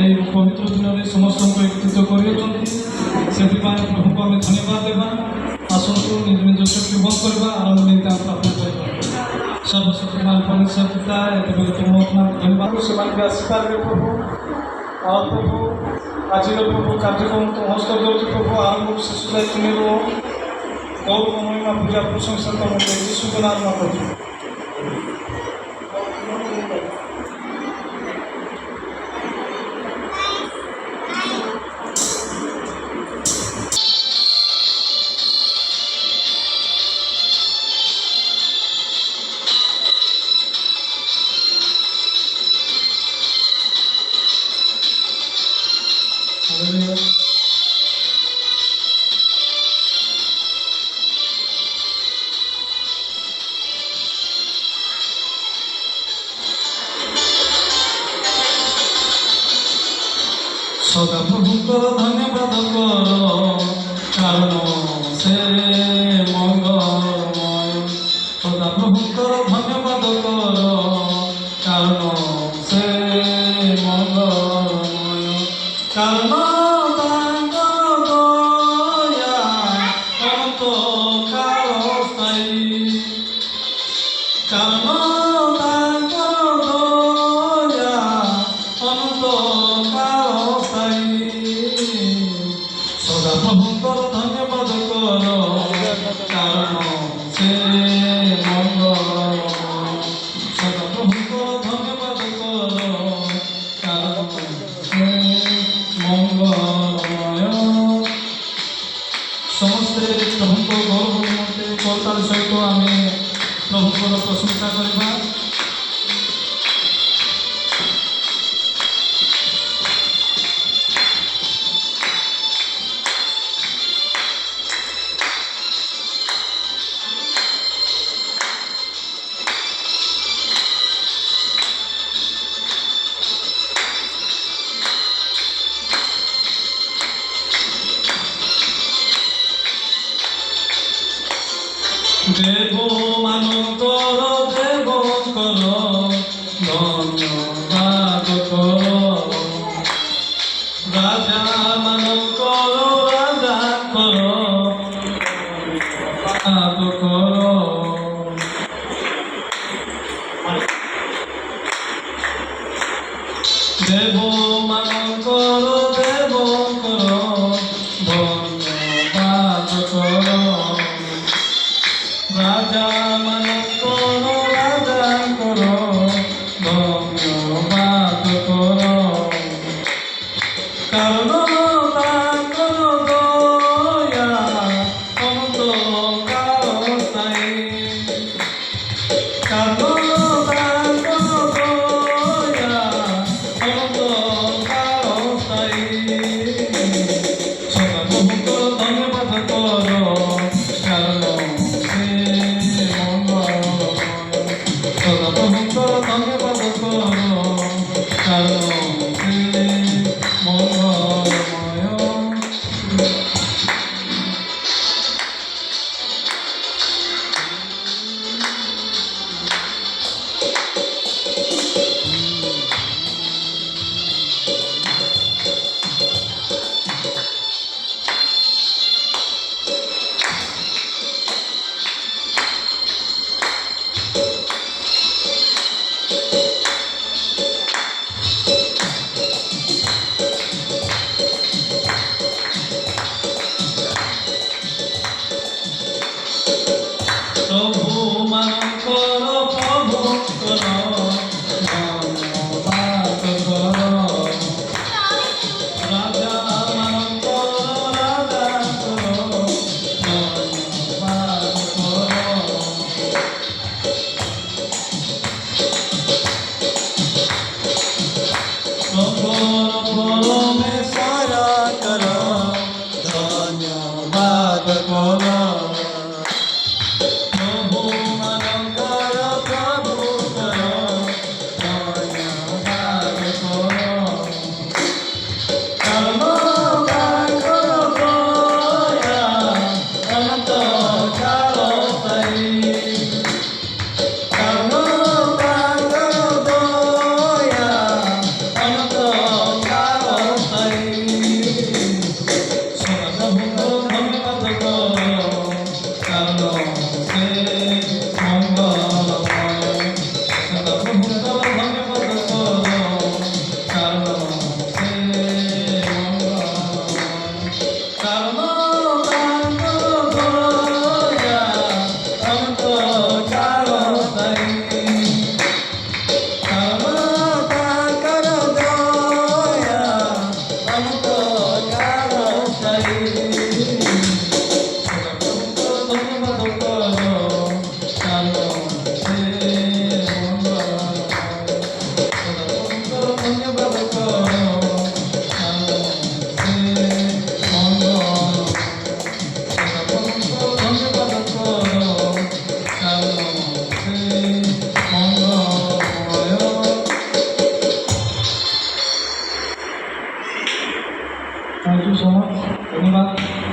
এই ପବିତ୍ର ଦିନରେ ସମସ୍ତଙ୍କୁ ଏକତ୍ରିତ କରିଅଛନ୍ତି। ସେଥିପାଇଁ ପ୍ରଭୁଙ୍କୁ ଆମେ ଧନ୍ୟବାଦ ଦେବା। ଆସନ୍ତୁ ନିଜ ନିଜ ଶକ୍ତି ବନ୍ଦ କରିବା, ଆରମ୍ଭ ନିମିତ୍ତ ପ୍ରାର୍ଥନା କରିବା। ସର୍ବଶକ୍ତିମାନ ପରମେଶ୍ୱର ପିତା, ଏତେବେଳେ ତୁମ ଧନ୍ୟବାଦ ସେମାନଙ୍କୁ ଆସିପାରିବେ ପ୍ରଭୁ। ଆଉ ପ୍ରଭୁ ଆଜିର ପ୍ରଭୁ କାର୍ଯ୍ୟକ୍ରମ ତୁମ ହସ୍ତ ଦେଉଛି ପ୍ରଭୁ, ଆରମ୍ଭ ଶେଷ ଯାଏ ତୁମେ ରୁହ। ଗୌରବ ମହିମା ପୂଜା ପ୍ରଶଂସା ତମକୁ ଯୀଶୁଙ୍କ ନାମରେ କରୁଛୁ। সদা প্রভুଙ୍କର ধন্যবাদ কর, কারণ ସେ মঙ্গলময়। সদা প্রভুଙ୍କର ধন্যবাদ কর, কারণ ସେ মঙ্গলময়। কারণ তাଙ୍କ দয়া অনন্ত কাল স্থায়ী। কারণ তাଙ୍କ দয়া অনন্ত কাল স্থায়ী। সদা প্রভুଙ୍କର ধন্যবাদ কর, কারণ ସେ মঙ্গলময়। সদা প্রভুଙ୍କର ধন্যবাদ কর, কারণ ସେ মঙ্গলময়। ସମସ୍ତେ ପ୍ରଭୁଙ୍କ ଗୌରବ ନିମନ୍ତେ କରତାଳି ସହିତ ଆମେ ପ୍ରଭୁଙ୍କର ପ୍ରଶଂସା କରିବା। দেবମାନଙ୍କର ଦେବଙ୍କର ଧନ୍ୟବାଦ କର। ରାଜାମାନଙ୍କର ରାଜାଙ୍କର ଧନ୍ୟବାଦ କର। ଦେବମାନଙ୍କର ଦେବଙ୍କର ଧନ୍ୟବାଦ କର। ରାଜାମାନଙ୍କର ରାଜାଙ୍କର ଧନ୍ୟବାଦ କର। କାରଣ ତାଙ୍କର ଦୟା ଅନନ୍ତ କାଳ ସ୍ଥାୟୀ। କାରଣ ତାଙ୍କର ଦୟା ଅନନ୍ତ କାଳ ସ୍ଥାୟୀ। ସଦା ପ୍ରଭୁଙ୍କର ଧନ୍ୟବାଦ କର, କାରଣ ସଦା ପ୍ରଭୁଙ୍କର ଧନ୍ୟବାଦ କର, କାରଣ ସେ ମଙ୍ଗଳମୟ। ପ୍ରଭୁମାନଙ୍କର ପ୍ରଭୁଙ୍କର ଧନ୍ୟବାଦ କର। ରାଜାମାନଙ୍କର ରାଜାଙ୍କର ଧନ୍ୟବାଦ କର। ପ୍ରଭୁର ପରମେଶ୍ୱରଙ୍କର ଧନ୍ୟବାଦ କର। थैंक यू सो मच धन्यवाद।